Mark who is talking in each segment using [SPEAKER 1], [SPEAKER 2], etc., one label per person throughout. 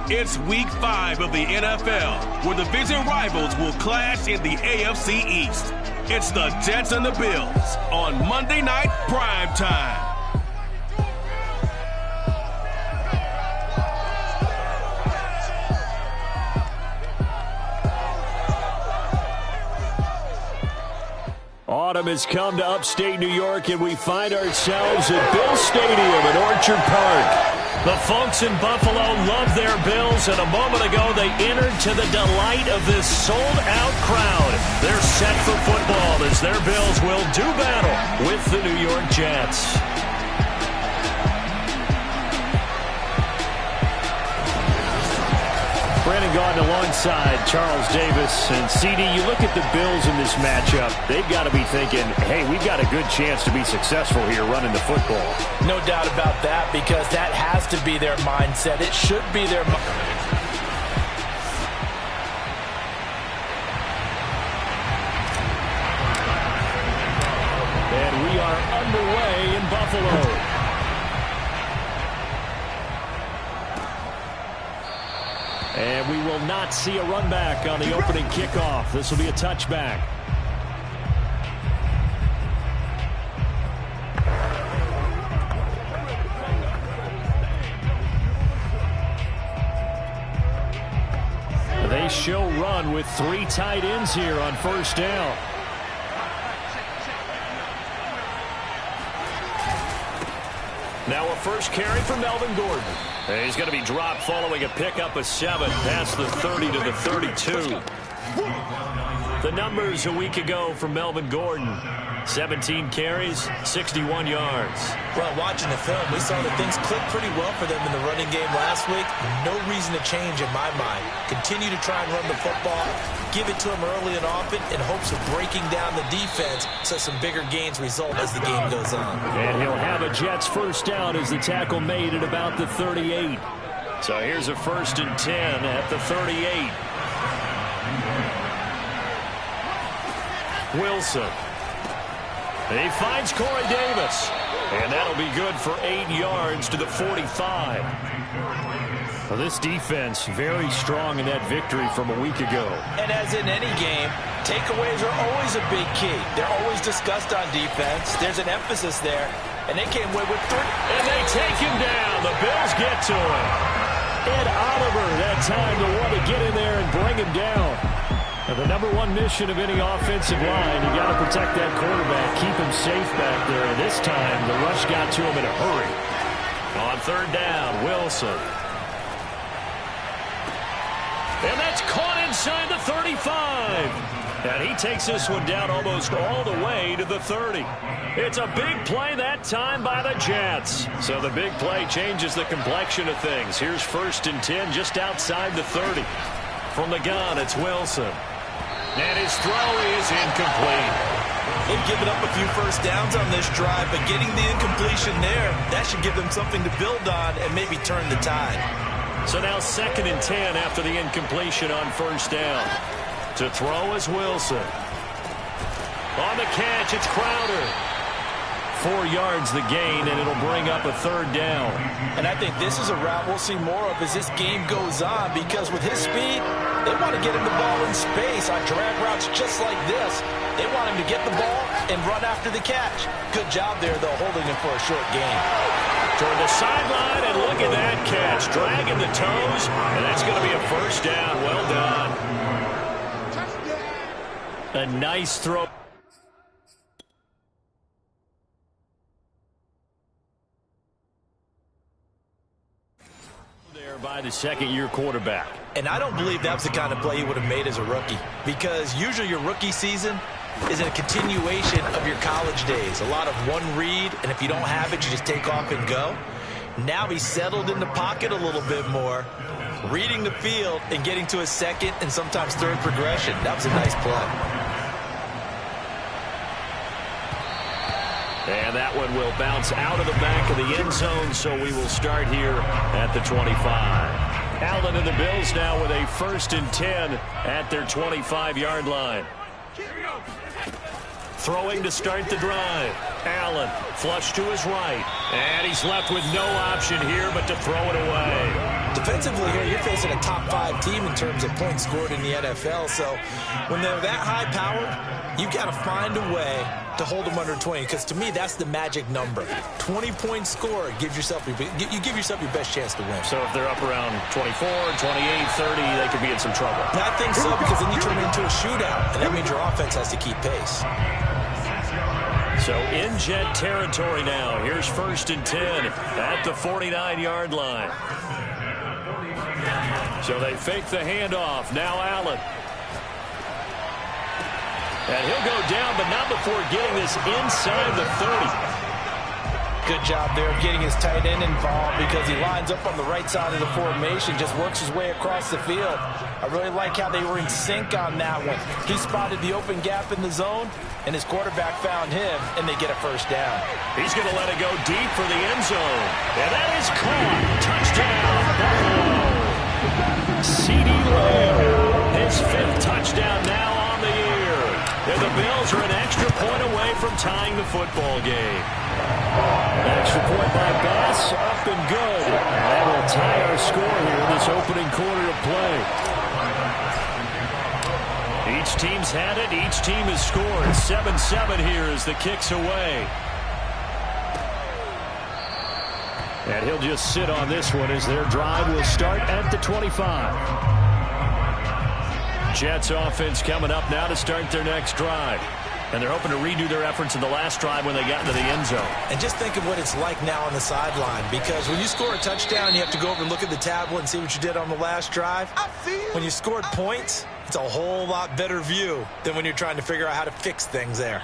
[SPEAKER 1] It's Week 5 of the NFL, where division rivals will clash in the AFC East. It's the Jets and the Bills on Monday Night Prime Time.
[SPEAKER 2] Autumn has come to upstate New York, and we find ourselves at Bill Stadium in Orchard Park. The folks in Buffalo love their Bills, and a moment ago they entered to the delight of this sold-out crowd. They're set for football as their Bills will do battle with the New York Jets. Brandon Gaudin alongside Charles Davis. And CD, you look at the Bills in this matchup, they've got to be thinking, hey, we've got a good chance to be successful here running the football.
[SPEAKER 3] No doubt about that, because that has to be their mindset. It should be their
[SPEAKER 2] And we are underway in Buffalo. And we will not see a run back on the opening kickoff. This will be a touchback. They show run with 3 tight ends here on first down. Now a first carry for Melvin Gordon. He's going to be dropped following a pickup of 7 past the 30 to the 32. The numbers a week ago from Melvin Gordon. 17 carries, 61 yards.
[SPEAKER 3] Well, watching the film, we saw that things clicked pretty well for them in the running game last week. No reason to change in my mind. Continue to try and run the football, give it to them early and often in hopes of breaking down the defense so some bigger gains result as the game goes on.
[SPEAKER 2] And he'll have a Jets first down as the tackle made at about the 38. So here's a 1st and 10 at the 38. Wilson. He finds Corey Davis. And that'll be good for 8 yards to the 45. Well, this defense very strong in that victory from a week ago.
[SPEAKER 3] And as in any game, takeaways are always a big key. They're always discussed on defense. There's an emphasis there. And they came away with 3.
[SPEAKER 2] And they take him down. The Bills get to him. Ed Oliver that time to want to get in there and bring him down. Now, the number 1 mission of any offensive line, you got to protect that quarterback, keep him safe back there. And this time, the rush got to him in a hurry. On 3rd down, Wilson. And that's caught inside the 35. And he takes this one down almost all the way to the 30. It's a big play that time by the Jets. So the big play changes the complexion of things. Here's 1st and 10 just outside the 30. From the gun, it's Wilson. And his throw is incomplete.
[SPEAKER 3] They've given up a few first downs on this drive, but getting the incompletion there, that should give them something to build on and maybe turn the tide.
[SPEAKER 2] So now 2nd and 10 after the incompletion on 1st down. To throw is Wilson. On the catch, it's Crowder. 4 yards the gain, and it'll bring up a 3rd down.
[SPEAKER 3] And I think this is a route we'll see more of as this game goes on, because with his speed, they want to get him the ball in space on drag routes just like this. They want him to get the ball and run after the catch. Good job there, though, holding him for a short gain.
[SPEAKER 2] Toward the sideline, and look at that catch. Dragging the toes, and that's going to be a 1st down. Well done. A nice throw. There by the 2nd-year quarterback.
[SPEAKER 3] And I don't believe that was the kind of play he would have made as a rookie, because usually your rookie season is a continuation of your college days. A lot of one read, and if you don't have it, you just take off and go. Now he's settled in the pocket a little bit more, reading the field and getting to a 2nd and sometimes 3rd progression. That was a nice play.
[SPEAKER 2] And that one will bounce out of the back of the end zone, so we will start here at the 25. Allen and the Bills now with a 1st and 10 at their 25-yard line. Throwing to start the drive. Allen. Allen. Flush to his right. And he's left with no option here but to throw it away.
[SPEAKER 3] Defensively here, you're facing a top 5 team in terms of points scored in the NFL. So when they're that high powered, you've got to find a way to hold them under 20. Because to me, that's the magic number. 20 points scored gives yourself you give yourself your best chance to win.
[SPEAKER 2] So if they're up around 24, 28, 30, they could be in some trouble.
[SPEAKER 3] I think so, because then you turn it into a shootout, and that means your offense has to keep pace.
[SPEAKER 2] So in Jet territory now. Here's 1st and 10 at the 49-yard line. So they fake the handoff. Now Allen. And he'll go down, but not before getting this inside the 30.
[SPEAKER 3] Good job there of getting his tight end involved, because he lines up on the right side of the formation, just works his way across the field. I really like how they were in sync on that one. He spotted the open gap in the zone, and his quarterback found him, and they get a first down.
[SPEAKER 2] He's going to let it go deep for the end zone. And that is caught. Touchdown, Buffalo. C.D. Lamb, his 5th touchdown now on the year. And the Bills are an extra point away from tying the football game. Extra point by Bass, up and good. That will tie our score here in this opening quarter of play. Each team's had it. Each team has scored. 7-7 here as the kick's away. And he'll just sit on this one as their drive will start at the 25. Jets offense coming up now to start their next drive. And they're hoping to redo their efforts in the last drive when they got into the end zone.
[SPEAKER 3] And just think of what it's like now on the sideline, because when you score a touchdown, you have to go over and look at the tablet and see what you did on the last drive. When you scored points, it's a whole lot better view than when you're trying to figure out how to fix things there.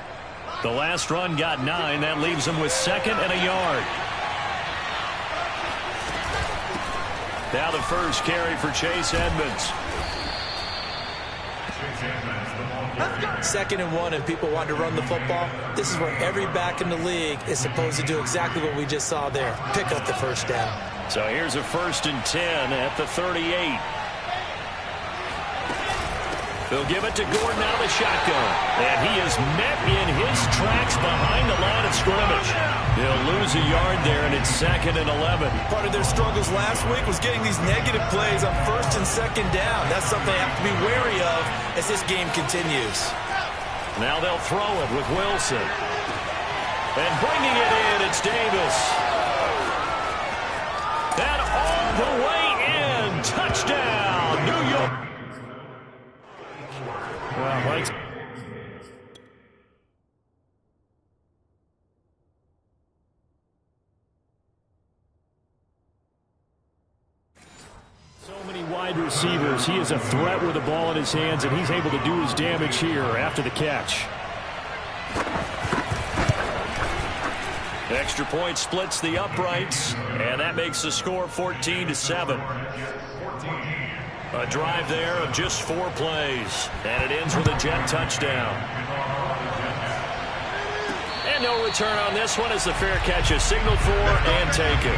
[SPEAKER 2] The last run got 9. That leaves them with 2nd and a yard. Now the first carry for Chase Edmonds.
[SPEAKER 3] 2nd and 1, and people want to run the football. This is where every back in the league is supposed to do exactly what we just saw there. Pick up the first down.
[SPEAKER 2] So here's a 1st and 10 at the 38. They'll give it to Gordon out of the shotgun. And he is met in his tracks behind the line of scrimmage. He'll lose a yard there, and it's 2nd and 11.
[SPEAKER 3] Part of their struggles last week was getting these negative plays on 1st and 2nd down. That's something they have to be wary of as this game continues.
[SPEAKER 2] Now they'll throw it with Wilson. And bringing it in, it's Davis. And all the way in. Touchdown, New York. Well, right. So many wide receivers. He is a threat with the ball in his hands, and he's able to do his damage here after the catch. Extra point splits the uprights, and that makes the score 14-7. A drive there of just 4 plays, and it ends with a Jet touchdown. And no return on this one as the fair catch is signaled for and taken.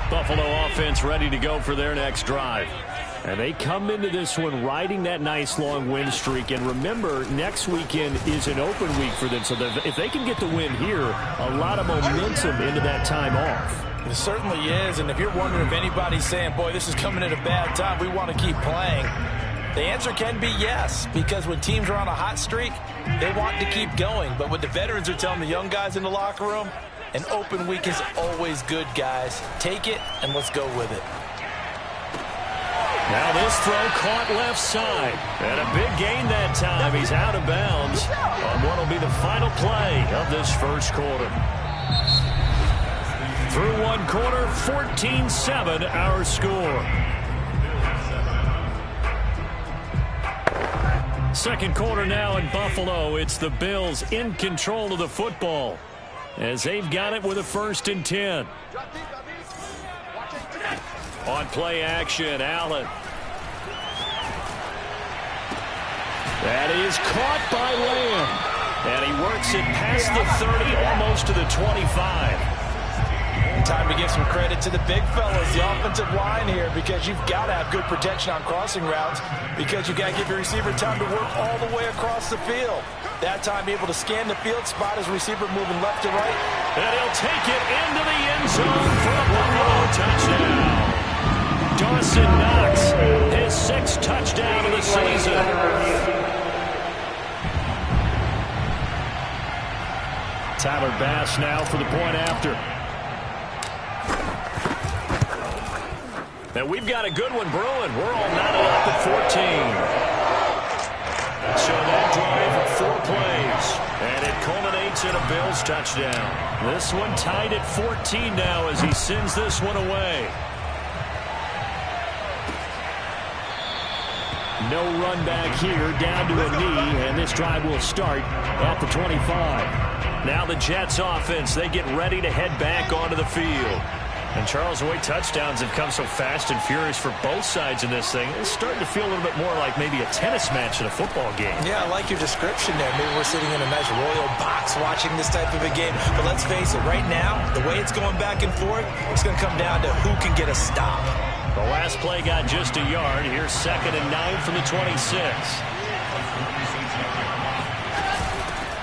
[SPEAKER 2] Buffalo offense ready to go for their next drive. And they come into this one riding that nice long win streak. And remember, next weekend is an open week for them. So if they can get the win here, a lot of momentum into that time off.
[SPEAKER 3] It certainly is. And if you're wondering if anybody's saying, boy, this is coming at a bad time, we want to keep playing, the answer can be yes. Because when teams are on a hot streak, they want to keep going. But what the veterans are telling the young guys in the locker room, an open week is always good, guys. Take it, and let's go with it.
[SPEAKER 2] Now this throw caught left side. And a big gain that time. He's out of bounds on what will be the final play of this first quarter. Through one quarter, 14-7 our score. Second quarter now in Buffalo. It's the Bills in control of the football as they've got it with a 1st and 10. On play action, Allen. That is caught by Lamb. And he works it past the 30, almost to the 25.
[SPEAKER 3] Time to give some credit to the big fellas, the offensive line here, because you've got to have good protection on crossing routes, because you've got to give your receiver time to work all the way across the field. That time able to scan the field, spot his receiver moving left to right.
[SPEAKER 2] And he'll take it into the end zone for a Buffalo touchdown. Dawson Knox, his 6th touchdown of the season. Tyler Bass now for the point after. And we've got a good one brewing. We're all knotted up at 14. So that drive, 4 plays. And it culminates in a Bills touchdown. This one tied at 14 now as he sends this one away. No run back here, down to a knee, and this drive will start at the 25. Now the Jets offense, they get ready to head back onto the field. And Charles, the way touchdowns have come so fast and furious for both sides in this thing, it's starting to feel a little bit more like maybe a tennis match in a football game. Yeah, I like your description there. Maybe we're sitting in a nice royal box watching this type of a game. But let's face it, right now, the way it's going back and forth, it's going to come down to who can get a stop. The last play got just a yard. Here's 2nd and 9 from the 26.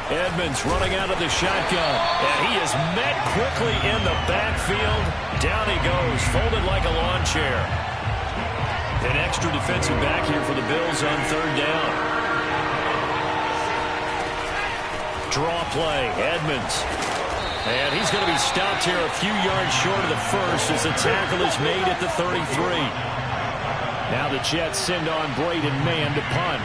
[SPEAKER 2] Edmonds running out of the shotgun, and he is met quickly in the backfield. Down he goes, folded like a lawn chair. An extra defensive back here for the Bills on 3rd down. Draw play, Edmonds. And he's going to be stopped here a few yards short of the first as the tackle is made at the 33. Now the Jets send on Braden Mann to punt.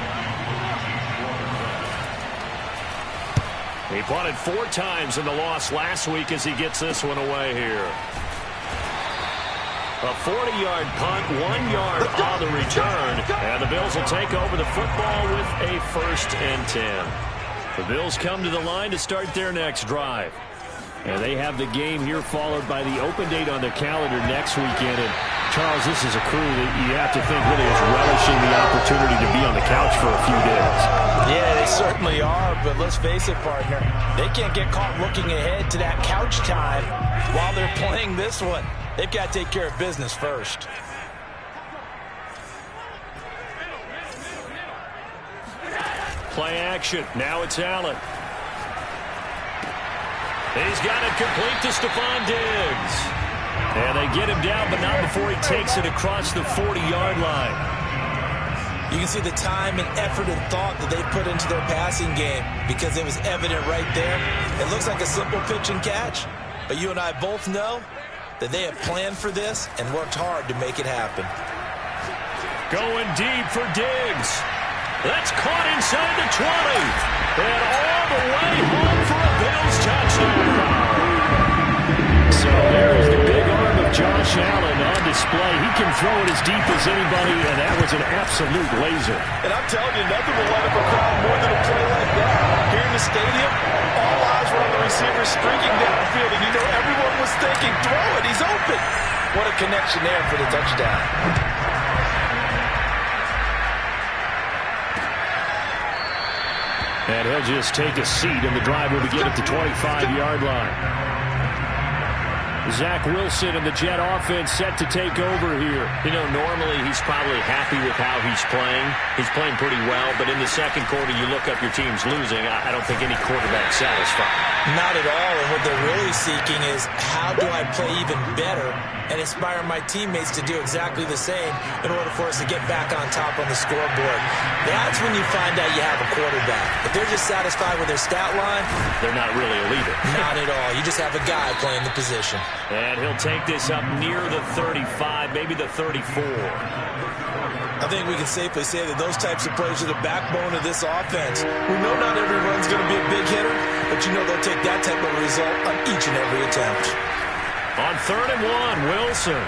[SPEAKER 2] He punted 4 times in the loss last week as he gets this one away here. A 40-yard punt, 1 yard on the return. And the Bills will take over the football with a 1st and 10. The Bills come to the line to start their next drive. And they have the game here followed by the open date on their calendar next weekend. And Charles, this is a crew that you have to think really is relishing the opportunity to be on the couch for a few days. Yeah, they certainly are, but let's face it, partner. They can't get caught looking ahead to that couch time while they're playing this one. They've got to take care of business first. Play action. Now it's Allen. He's got it complete to Stephon Diggs. And they get him down, but not before he takes it across the 40-yard line. You can see the time and effort and thought that they put into their passing game because it was evident right there. It looks like a simple pitch and catch, but you and I both know that they have planned for this and worked hard to make it happen. Going deep for Diggs. That's caught inside the 20. And all the way home for a Bills touchdown. So there's the big arm of Josh Allen on display. He can throw it as deep as anybody, and that was an absolute laser. And I'm telling you, nothing will light up a crowd more than a play like that. Here in the stadium, all eyes were on the receiver streaking downfield, and you know everyone was thinking, throw it, he's open. What a connection there for the touchdown. And he'll just take a seat, and the drive will begin at the 25-yard line. Zach Wilson and the Jet offense set to take over here. You know, normally he's probably happy with how he's playing. He's playing pretty well, but in the second quarter, you look up your team's losing. I don't think any quarterback's satisfied. Not at all, and what they're really seeking is how do I play even better and inspire my teammates to do exactly the same in order for us to get back on top on the scoreboard. That's when you find out you have a quarterback. If they're just satisfied with their stat line, they're not really a leader. Not at all. You just have a guy playing the position. And he'll take this up near the 35, maybe the 34. I think we can safely say that those types of plays are the backbone of this offense. We know not every run's going to be a big hitter, but you know they'll take that type of result on each and every attempt. On 3rd and 1, Wilson.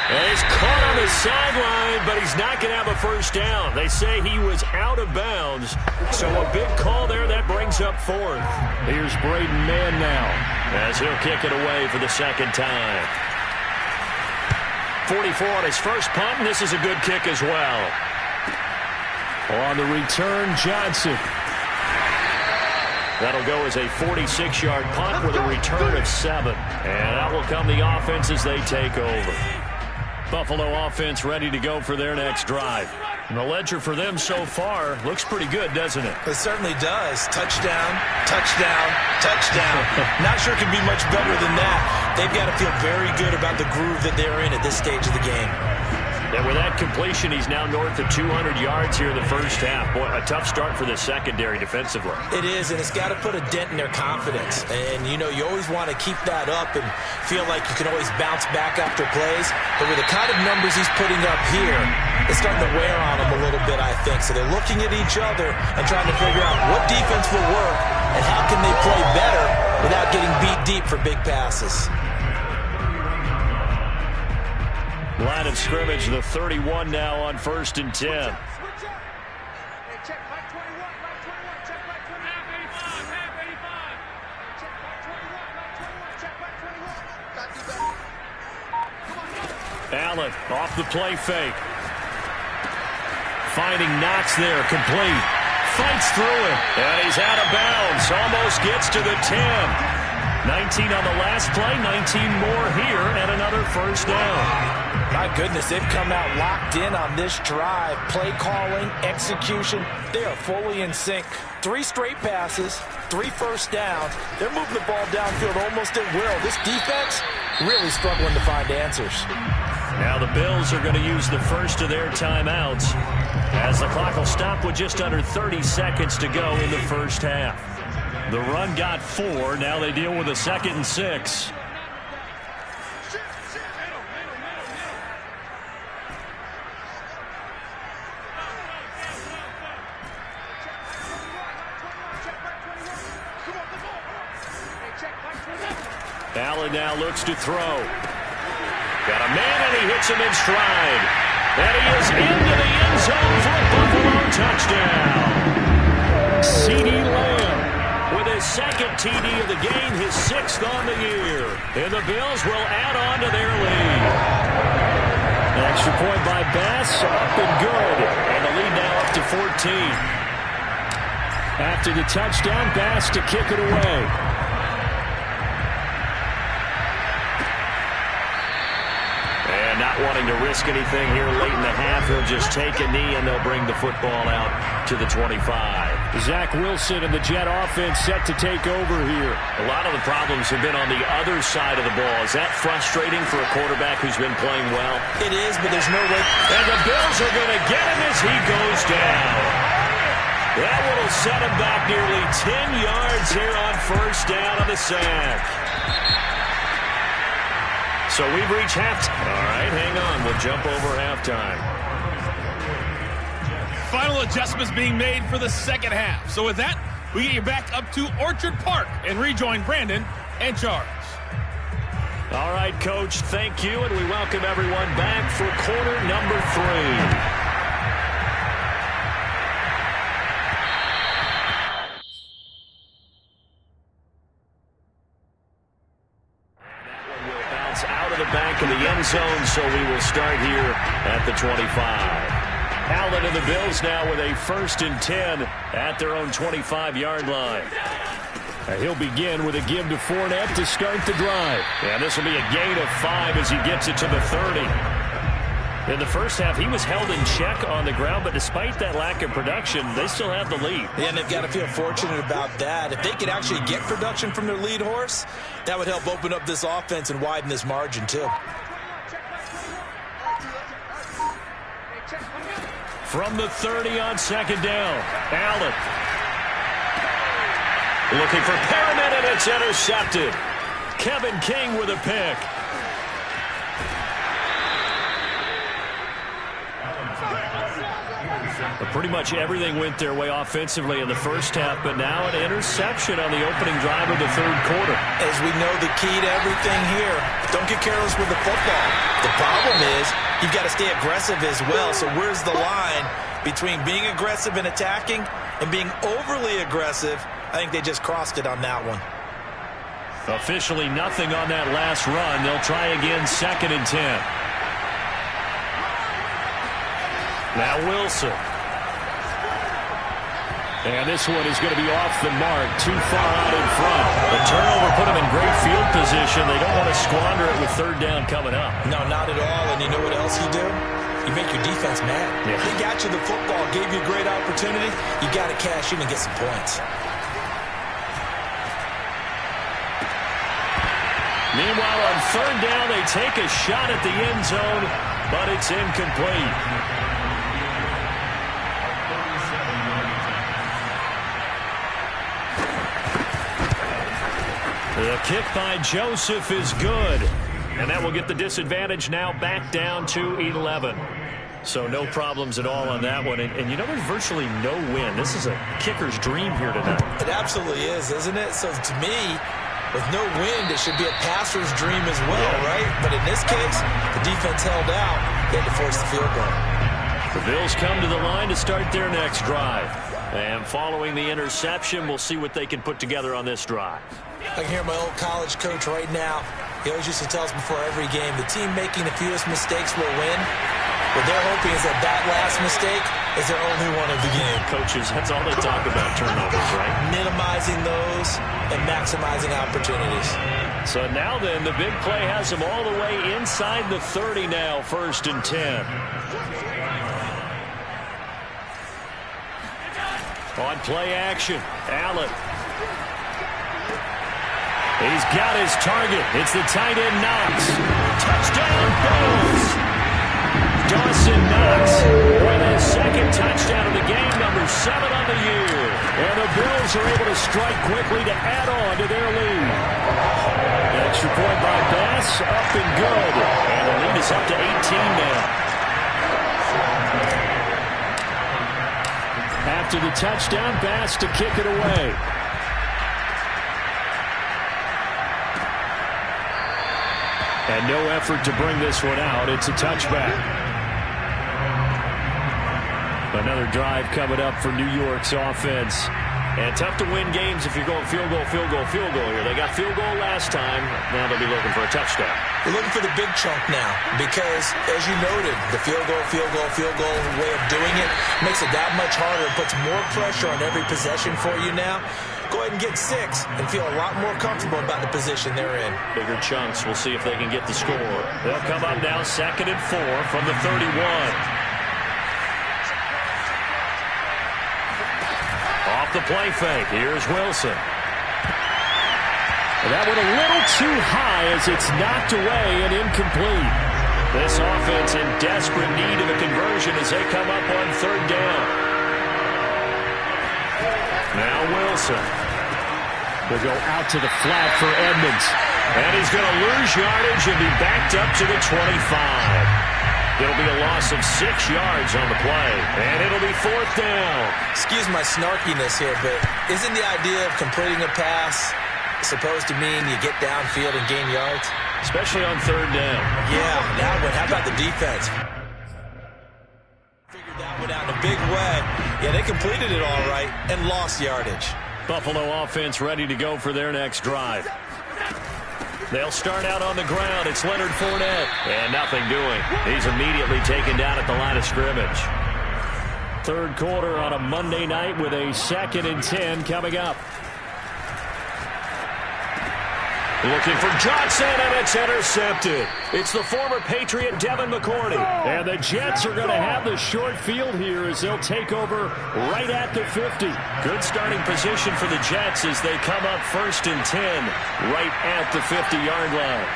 [SPEAKER 2] And he's caught on the sideline, but he's not going to have a first down. They say he was out of bounds, so a big call there that brings up 4th. Here's Braden Mann now as he'll kick it away for the 2nd time. 44 on his first punt, and this is a good kick as well. On the return, Johnson. That'll go as a 46-yard punt with a return of 7. And out will come the offense as they take over. Buffalo offense ready to go for their next drive. And the ledger for them so far looks pretty good, doesn't it?
[SPEAKER 3] It certainly does. Touchdown, touchdown, touchdown. Not sure it can be much better than that. They've got to feel very good about the groove that they're in at this stage of the game.
[SPEAKER 2] And with that completion, he's now north of 200 yards here in the first half. Boy, a tough start for the secondary defensively.
[SPEAKER 3] It is, and it's got to put a dent in their confidence. And, you know, you always want to keep that up and feel like you can always bounce back after plays. But with the kind of numbers he's putting up here, it's starting to wear on them a little bit, I think. So they're looking at each other and trying to figure out what defense will work and how can they play better without getting beat deep for big passes.
[SPEAKER 2] Line of scrimmage, the 31 now on 1st and 10. Allen off the play fake. Finding Knox there, complete. Fights through it, and he's out of bounds. Almost gets to the 10. 19 on the last play, 19 more here, and another first down.
[SPEAKER 3] My goodness, they've come out locked in on this drive. Play calling, execution, they are fully in sync. 3 straight passes, 3 first downs. They're moving the ball downfield almost at will. This defense really struggling to find answers.
[SPEAKER 2] Now the Bills are going to use the first of their timeouts as the clock will stop with just under 30 seconds to go in the first half. The run got 4. Now they deal with a 2nd and 6. Allen now looks to throw. Got a man, and he hits him in stride. And he is into the end zone for a Buffalo touchdown. CeeDee Lamb with his 2nd TD of the game, his 6th on the year. And the Bills will add on to their lead. An extra point by Bass, up and good. And the lead now up to 14. After the touchdown, Bass to kick it away. Not wanting to risk anything here late in the half, he'll just take a knee and they'll bring the football out to the 25.
[SPEAKER 4] Zach Wilson and the Jet offense set to take over here.
[SPEAKER 2] A lot of the problems have been on the other side of the ball. Is that frustrating for a quarterback who's been playing well?
[SPEAKER 3] It is, but there's no way.
[SPEAKER 2] And the Bills are going to get him as he goes down. That will set him back nearly 10 yards here on first down on the sack. So we've reached halftime. All right, hang on. We'll jump over halftime.
[SPEAKER 5] Final adjustments being made for the second half. So with that, we get you back up to Orchard Park and rejoin Brandon and Charles.
[SPEAKER 2] All right, Coach, thank you, and we welcome everyone back for quarter number 3. Out of the back of the end zone, so we will start here at the 25. Allen and the Bills now with a 1st and 10 at their own 25-yard line.
[SPEAKER 4] He'll begin with a give to Fournette to start the drive.
[SPEAKER 2] And this will be a gain of 5 as he gets it to the 30. In the first half, he was held in check on the ground, but despite that lack of production, they still have the lead.
[SPEAKER 3] Yeah, and they've got to feel fortunate about that. If they could actually get production from their lead horse, that would help open up this offense and widen this margin, too.
[SPEAKER 2] From the 30 on 2nd down, Allen. Looking for Perriman, and it's intercepted. Kevin King with a pick. Pretty much everything went their way offensively in the first half, but now an interception on the opening drive of the 3rd quarter.
[SPEAKER 3] As we know, the key to everything here, don't get careless with the football. The problem is you've got to stay aggressive as well. So where's the line between being aggressive and attacking and being overly aggressive? I think they just crossed it on that one.
[SPEAKER 2] Officially nothing on that last run. They'll try again 2nd and 10. Now Wilson.
[SPEAKER 4] And this one is going to be off the mark, too far out in front.
[SPEAKER 2] The turnover put them in great field position. They don't want to squander it with third down coming up.
[SPEAKER 3] No, not at all. And you know what else you do? You make your defense mad.
[SPEAKER 2] Yeah.
[SPEAKER 3] They got you the football, gave you a great opportunity. You got to cash in and get some points.
[SPEAKER 2] Meanwhile, on third down, they take a shot at the end zone, but it's incomplete. The kick by Joseph is good. And that will get the disadvantage now back down to 11. So no problems at all on that one. And you know, there's virtually no win. This is a kicker's dream here tonight.
[SPEAKER 3] It absolutely is, isn't it? So to me, with no wind, it should be a passer's dream as well, right? But in this case, the defense held out. They had to force the field goal.
[SPEAKER 2] The Bills come to the line to start their next drive. And following the interception, we'll see what they can put together on this drive.
[SPEAKER 3] I can hear my old college coach right now. He always used to tell us before every game, the team making the fewest mistakes will win. What they're hoping is that that last mistake is their only one of the game.
[SPEAKER 2] Coaches, that's all they talk about, turnovers, right?
[SPEAKER 3] Minimizing those and maximizing opportunities. So
[SPEAKER 2] now then, the big play has them all the way inside the 30 now, 1st and 10. On play action, Allen. He's got his target. It's the tight end Knox. Touchdown, Bills. Dawson Knox with his second touchdown of the game, number 7 on the year. And the Bills are able to strike quickly to add on to their lead. An extra point by Bass, up and good. And the lead is up to 18 now. After the touchdown, Bass to kick it away. And no effort to bring this one out. It's a touchback. Another drive coming up for New York's offense. And tough to win games if you're going field goal, field goal, field goal here. They got field goal last time. Now they'll be looking for a touchdown.
[SPEAKER 3] We're looking for the big chunk now because, as you noted, the field goal way of doing it makes it that much harder. It puts more pressure on every possession for you now. Go ahead and get 6 and feel a lot more comfortable about the position they're in.
[SPEAKER 2] Bigger chunks. We'll see if they can get the score. They'll come up now 2nd and 4 from the 31. Off the play fake. Here's Wilson. That one a little too high as it's knocked away and incomplete. This offense in desperate need of a conversion as they come up on 3rd down. Now Wilson.
[SPEAKER 4] Will go out to the flat for Edmonds.
[SPEAKER 2] And he's going to lose yardage and be backed up to the 25. It'll be a loss of 6 yards on the play. And it'll be 4th down.
[SPEAKER 3] Excuse my snarkiness here, but isn't the idea of completing a pass supposed to mean you get downfield and gain yards?
[SPEAKER 2] Especially on 3rd down.
[SPEAKER 3] Yeah, that one. How about the defense? Figured that one out in a big way. Yeah, they completed it all right and lost yardage.
[SPEAKER 2] Buffalo offense ready to go for their next drive. They'll start out on the ground. It's Leonard Fournette. And nothing doing. He's immediately taken down at the line of scrimmage. 3rd quarter on a Monday night with a 2nd and 10 coming up. Looking for Johnson, and it's intercepted. It's the former Patriot Devin McCourty.
[SPEAKER 4] And the Jets are going to have the short field here as they'll take over right at the 50.
[SPEAKER 2] Good starting position for the Jets as they come up 1st and 10 right at the 50-yard line.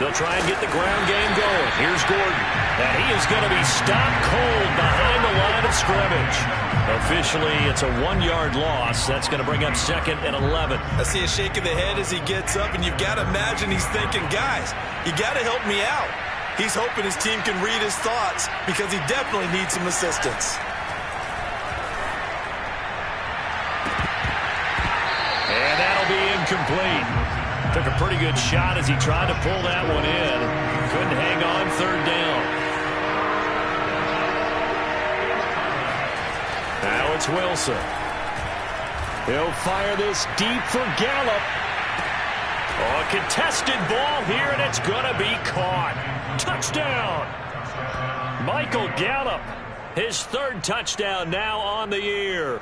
[SPEAKER 2] They'll try and get the ground game going. Here's Gordon. And he is going to be stopped cold behind the line of scrimmage. Officially, it's a 1-yard loss. That's going to bring up 2nd and 11.
[SPEAKER 3] I see a shake of the head as he gets up, and you've got to imagine he's thinking, guys, you got to help me out. He's hoping his team can read his thoughts because he definitely needs some assistance.
[SPEAKER 2] And that'll be incomplete. Took a pretty good shot as he tried to pull that one in. Couldn't hang on 3rd down. Now it's Wilson. He'll fire this deep for Gallup. Oh, a contested ball here, and it's going to be caught. Touchdown. Michael Gallup, his third touchdown now on the year.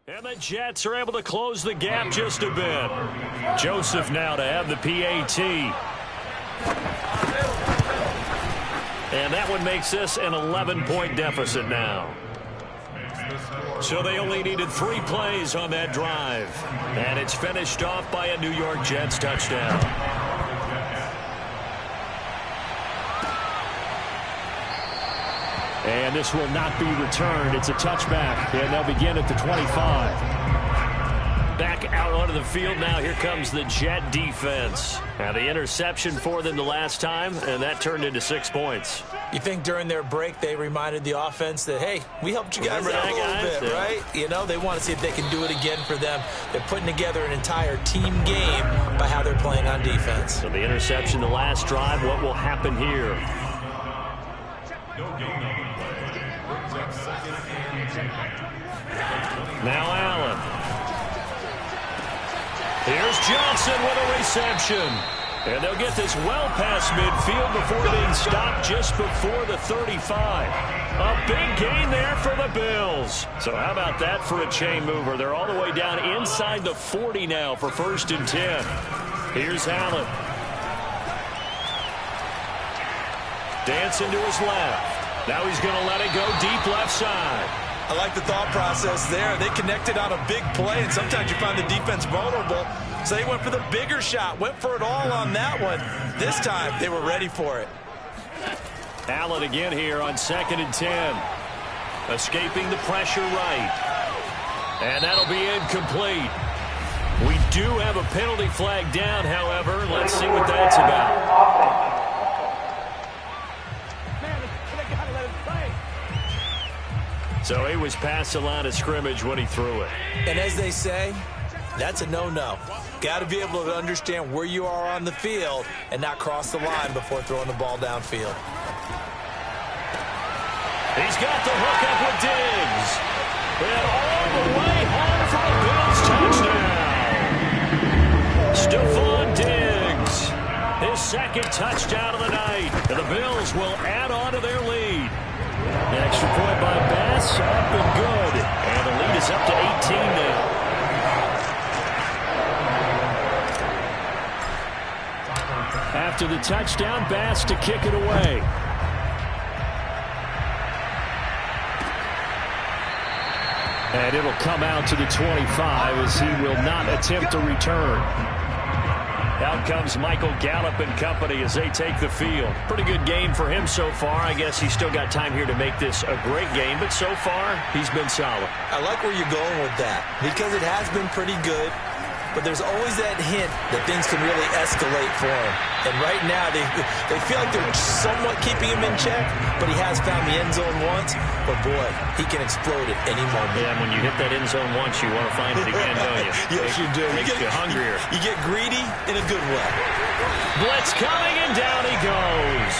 [SPEAKER 2] And the Jets are able to close the gap just a bit. Joseph now to have the PAT. And that one makes this an 11-point deficit now. So they only needed 3 plays on that drive. And it's finished off by a New York Jets touchdown.
[SPEAKER 4] And this will not be returned. It's a touchback, and they'll begin at the 25.
[SPEAKER 2] Back out onto the field now. Here comes the Jet defense. Now the interception for them the last time, and that turned into 6 points.
[SPEAKER 3] You think during their break they reminded the offense that, hey, we helped you guys out a little bit, right? You know, they want to see if they can do it again for them. They're putting together an entire team game by how they're playing on defense.
[SPEAKER 2] So the interception the last drive, what will happen here? Now Allen. Here's Johnson with a reception. And they'll get this well past midfield before being stopped just before the 35. A big gain there for the Bills. So how about that for a chain mover? They're all the way down inside the 40 now for 1st and 10. Here's Allen. Dancing to his left. Now he's going to let it go deep left side.
[SPEAKER 3] I like the thought process there. They connected on a big play, and sometimes you find the defense vulnerable. So they went for the bigger shot, went for it all on that one. This time, they were ready for it.
[SPEAKER 2] Allen again here on 2nd and 10. Escaping the pressure right. And that'll be incomplete. We do have a penalty flag down, however. Let's see what that's about. So he was past the line of scrimmage when he threw it.
[SPEAKER 3] And as they say, that's a no-no. Got to be able to understand where you are on the field and not cross the line before throwing the ball downfield.
[SPEAKER 2] He's got the hook up with Diggs. And all the way home for a Bills touchdown. Stephon Diggs. His 2nd touchdown of the night. And the Bills will add on to their lead.
[SPEAKER 4] An extra point by Bass, up and good.
[SPEAKER 2] And the lead is up to 18 now.
[SPEAKER 4] After the touchdown, Bass to kick it away. And it'll come out to the 25 as he will not attempt to return.
[SPEAKER 2] Out comes Michael Gallup and company as they take the field. Pretty good game for him so far. I guess he's still got time here to make this a great game, but so far, he's been solid.
[SPEAKER 3] I like where you're going with that because it has been pretty good, but there's always that hint that things can really escalate for him. And right now, they feel like they're somewhat keeping him in check, but he has found the end zone once. But, boy, he can explode at any moment.
[SPEAKER 2] Yeah, and when you hit that end zone once, you want to find it again, don't you?
[SPEAKER 3] Yes, you do.
[SPEAKER 2] Makes you hungrier.
[SPEAKER 3] You get greedy in a good way.
[SPEAKER 2] Blitz coming, and down he goes.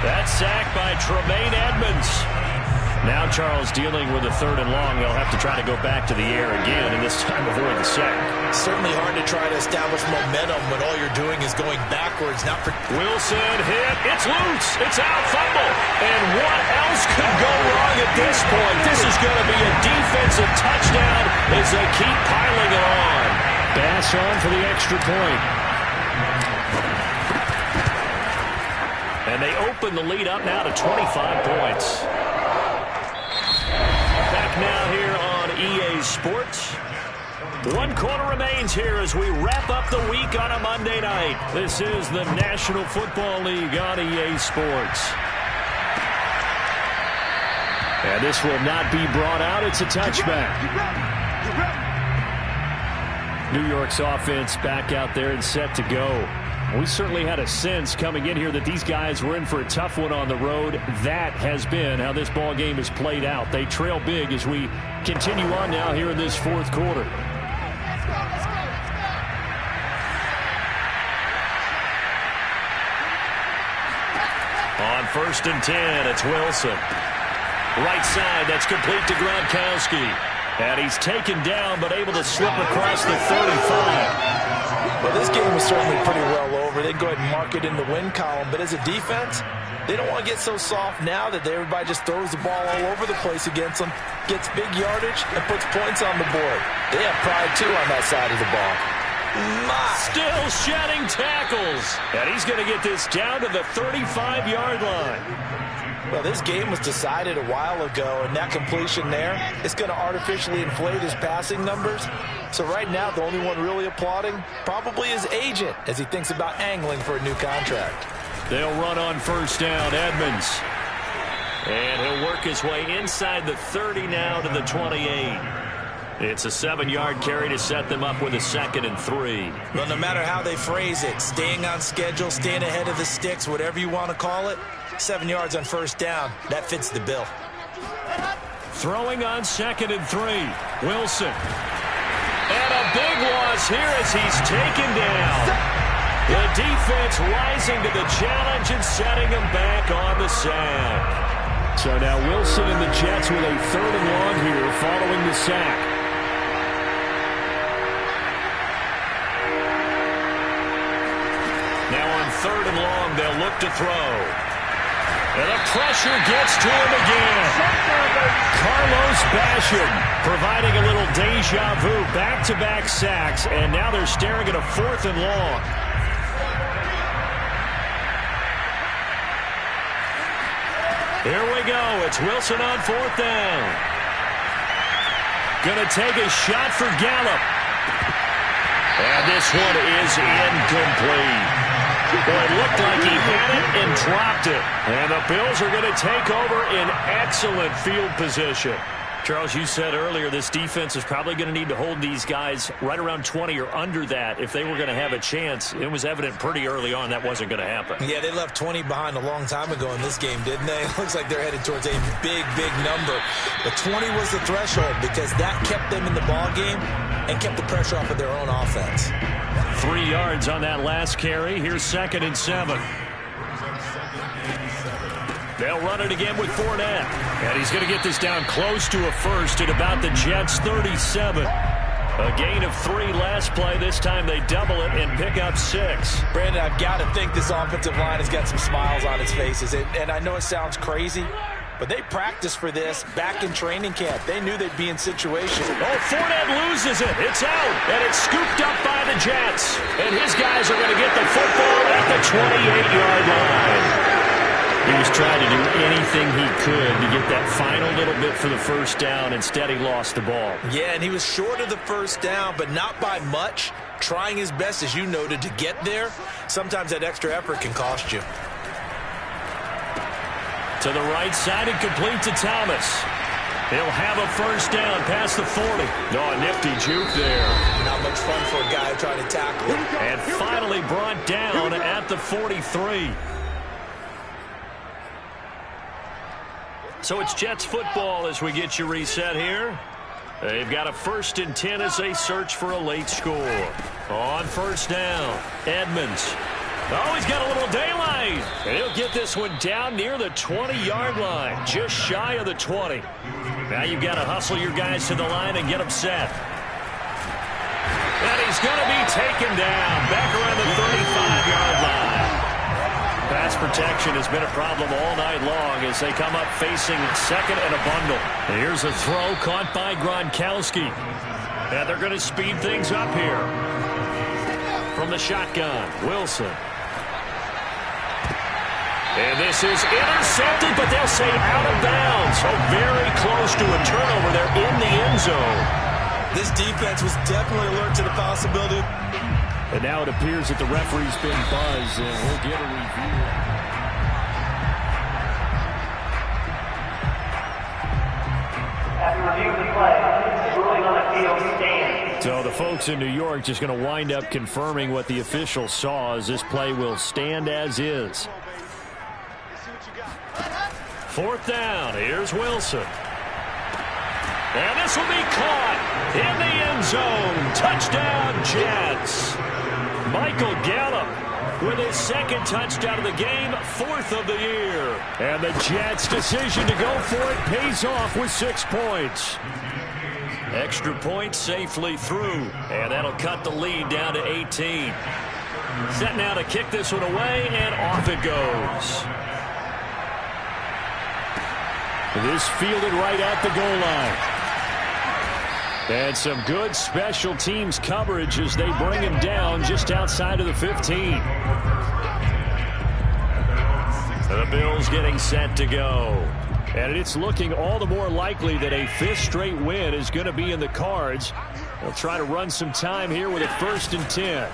[SPEAKER 2] That's sacked by Tremaine Edmonds. Now Charles dealing with a 3rd and long. They'll have to try to go back to the air again, and this time avoid the sack.
[SPEAKER 3] Certainly hard to try to establish momentum when all you're doing is going backwards.
[SPEAKER 2] Wilson hit. It's loose. It's out. Fumble. And what else could go wrong at this point? This is going to be a defensive touchdown as they keep piling it on.
[SPEAKER 4] Bass on for the extra point.
[SPEAKER 2] And they open the lead up now to 25 points. Back now here on EA Sports. 1 quarter remains here as we wrap up the week on a Monday night. This is the National Football League on EA Sports.
[SPEAKER 4] And this will not be brought out. It's a touchback. New York's offense back out there and set to go. We certainly had a sense coming in here that these guys were in for a tough one on the road. That has been how this ball game has played out. They trail big as we continue on now here in this fourth quarter.
[SPEAKER 2] On 1st and 10, it's Wilson. Right side, that's complete to Gronkowski. And he's taken down, but able to slip across the 35.
[SPEAKER 3] Well, this game is certainly pretty well over. They can go ahead and mark it in the win column. But as a defense, they don't want to get so soft now that everybody just throws the ball all over the place against them, gets big yardage, and puts points on the board. They have pride, too, on that side of the ball.
[SPEAKER 2] Still shedding tackles. And he's going to get this down to the 35-yard line.
[SPEAKER 3] Well, this game was decided a while ago, and that completion there is going to artificially inflate his passing numbers. So right now, the only one really applauding probably his agent as he thinks about angling for a new contract.
[SPEAKER 2] They'll run on 1st down, Edmonds. And he'll work his way inside the 30 now to the 28. It's a 7-yard carry to set them up with a 2nd and 3.
[SPEAKER 3] Well, no matter how they phrase it, staying on schedule, staying ahead of the sticks, whatever you want to call it, 7 yards on 1st down, that fits the bill.
[SPEAKER 2] Throwing on 2nd and 3, Wilson. And a big loss here as he's taken down. The defense rising to the challenge and setting him back on the sack.
[SPEAKER 4] So now Wilson and the Jets with a 3rd and long here following the sack.
[SPEAKER 2] Now on 3rd and long, they'll look to throw. And the pressure gets to him again. Carlos Basham providing a little deja vu, back-to-back sacks, and now they're staring at a 4th and long. Here we go. It's Wilson on 4th down. Going to take a shot for Gallup. And this one is incomplete. Well, it looked like he had it and dropped it. And the Bills are going to take over in excellent field position. Charles, you said earlier this defense is probably going to need to hold these guys right around 20 or under that if they were going to have a chance. It was evident pretty early on that wasn't going to happen.
[SPEAKER 3] Yeah, they left 20 behind a long time ago in this game, didn't they? It looks like they're headed towards a big, big number. But 20 was the threshold because that kept them in the ball game and kept the pressure off of their own offense.
[SPEAKER 2] 3 yards on that last carry. Here's 2nd and 7. They'll run it again with Fournette. And he's going to get this down close to a 1st at about the Jets' 37. A gain of 3 last play. This time they double it and pick up 6.
[SPEAKER 3] Brandon, I've got to think this offensive line has got some smiles on its faces. And I know it sounds crazy, but they practiced for this back in training camp. They knew they'd be in situation.
[SPEAKER 2] Oh, Fournette loses it. It's out. And it's scooped up by the Jets. And his guys are going to get the football at the 28-yard line. He was trying to do anything he could to get that final little bit for the 1st down. Instead, he lost the ball.
[SPEAKER 3] Yeah, and he was short of the 1st down, but not by much. Trying his best, as you noted, to get there. Sometimes that extra effort can cost you.
[SPEAKER 2] To the right side and complete to Thomas. He'll have a 1st down past the 40. Oh, a nifty juke there.
[SPEAKER 3] Not much fun for a guy trying to tackle him.
[SPEAKER 2] And finally brought down at the 43. So it's Jets football as we get you reset here. They've got a 1st and 10 as they search for a late score. On 1st down, Edmonds. Oh, he's got a little daylight. And he'll get this one down near the 20-yard line, just shy of the 20. Now you've got to hustle your guys to the line and get them set. And he's going to be taken down back around the 35-yard line. Pass protection has been a problem all night long as they come up facing 2nd and a bundle. Here's a throw caught by Gronkowski. And they're going to speed things up here. From the shotgun, Wilson. And this is intercepted, but they'll say out of bounds. So very close to a turnover there in the end zone.
[SPEAKER 3] This defense was definitely alert to the possibility.
[SPEAKER 4] And now it appears that the referee's been buzzed, and we'll get a review. folks in New York just going to wind up confirming what the official saw, as this play will stand as is.
[SPEAKER 2] 4th down. Here's Wilson. And this will be caught in the end zone. Touchdown, Jets. Michael Gallup with his 2nd touchdown of the game, 4th of the year. And the Jets' decision to go for it pays off with 6 points. Extra point safely through, and that'll cut the lead down to 18. Set now to kick this one away, and off it goes.
[SPEAKER 4] This fielded right at the goal line. And some good special teams coverage as they bring him down just outside of the 15. The Bills getting set to go. And it's looking all the more likely that a 5th straight win is going to be in the cards. They'll try to run some time here with a 1st and 10.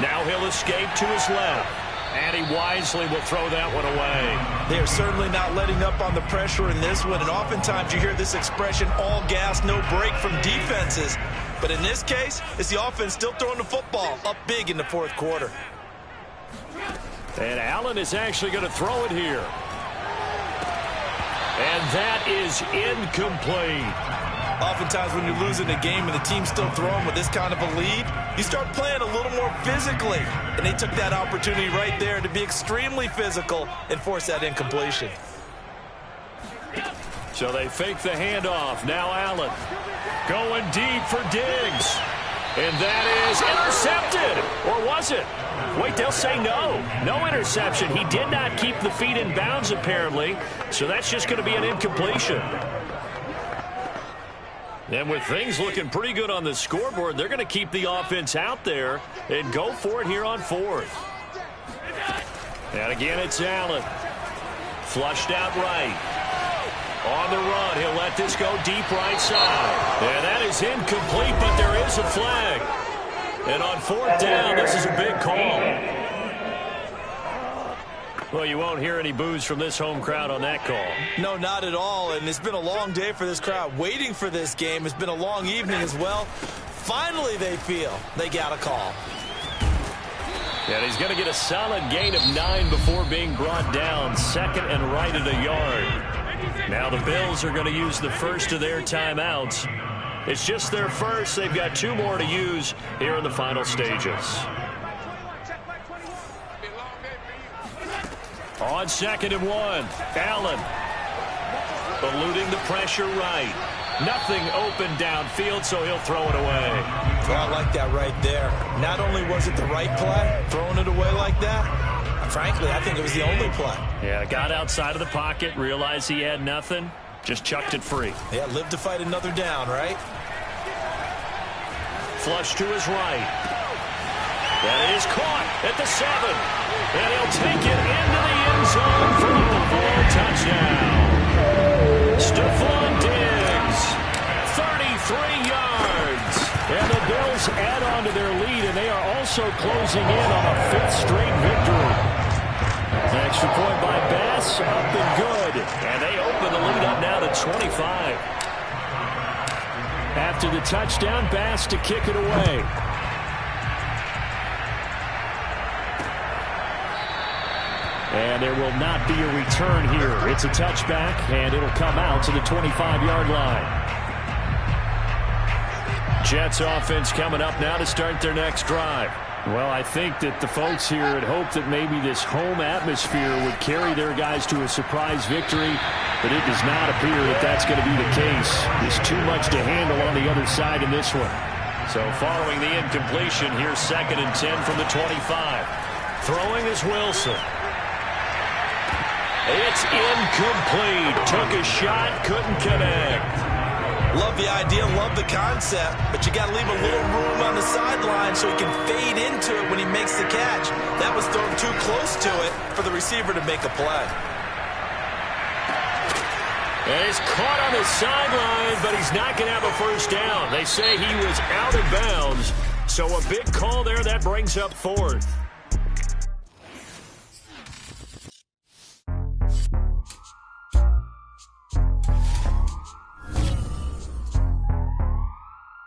[SPEAKER 2] Now he'll escape to his left. And he wisely will throw that one away.
[SPEAKER 3] They are certainly not letting up on the pressure in this one. And oftentimes you hear this expression, all gas, no break from defenses. But in this case, it's the offense still throwing the football up big in the 4th quarter.
[SPEAKER 2] And Allen is actually going to throw it here. And that is incomplete.
[SPEAKER 3] Oftentimes when you're losing a game and the team's still throwing with this kind of a lead, you start playing a little more physically. And they took that opportunity right there to be extremely physical and force that incompletion.
[SPEAKER 2] So they fake the handoff. Now Allen going deep for Diggs. And that is intercepted. Or was it? Wait, they'll say no. No interception. He did not keep the feet in bounds, apparently. So that's just going to be an incompletion. And with things looking pretty good on the scoreboard, they're going to keep the offense out there and go for it here on 4th. And again, it's Allen. Flushed out right. On the run, he'll let this go deep right side. And that is incomplete, but there is a flag. And on 4th down, this is a big call. Well, you won't hear any boos from this home crowd on that call.
[SPEAKER 3] No, not at all. And it's been a long day for this crowd. Waiting for this game. It's been a long evening as well. Finally, they feel they got a call.
[SPEAKER 2] And he's going to get a solid gain of 9 before being brought down. 2nd and right at a yard. Now the Bills are going to use the first of their timeouts. It's just their first. They've got 2 more to use here in the final stages. On 2nd and 1, Allen eluding the pressure right. Nothing open downfield, so he'll throw it away.
[SPEAKER 3] Well, I like that right there. Not only was it the right play, throwing it away like that, frankly, I think it was the only play.
[SPEAKER 2] Yeah, got outside of the pocket, realized he had nothing, just chucked it free.
[SPEAKER 3] Yeah, live to fight another down, right?
[SPEAKER 2] Flush to his right. That is caught at the 7. And he'll take it into the end zone for a Buffalo touchdown. Stephon Diggs, 33 yards. And the Bills add on to their lead, and they are also closing in on a 5th straight victory. An extra point by Bass, up and good. And they open the lead up now to 25.
[SPEAKER 4] After the touchdown, Bass to kick it away. And there will not be a return here. It's a touchback, and it'll come out to the 25-yard line. Jets offense coming up now to start their next drive. Well, I think that the folks here had hoped that maybe this home atmosphere would carry their guys to a surprise victory, but it does not appear that that's going to be the case. There's too much to handle on the other side in this one.
[SPEAKER 2] So following the incompletion, here's 2nd and 10 from the 25. Throwing is Wilson. It's incomplete. Took a shot, couldn't connect.
[SPEAKER 3] Love the idea, love the concept, but you got to leave a little room on the sideline so he can fade into it when he makes the catch. That was thrown too close to it for the receiver to make a play.
[SPEAKER 2] And he's caught on the sideline, but he's not going to have a first down. They say he was out of bounds, so a big call there that brings up 4th.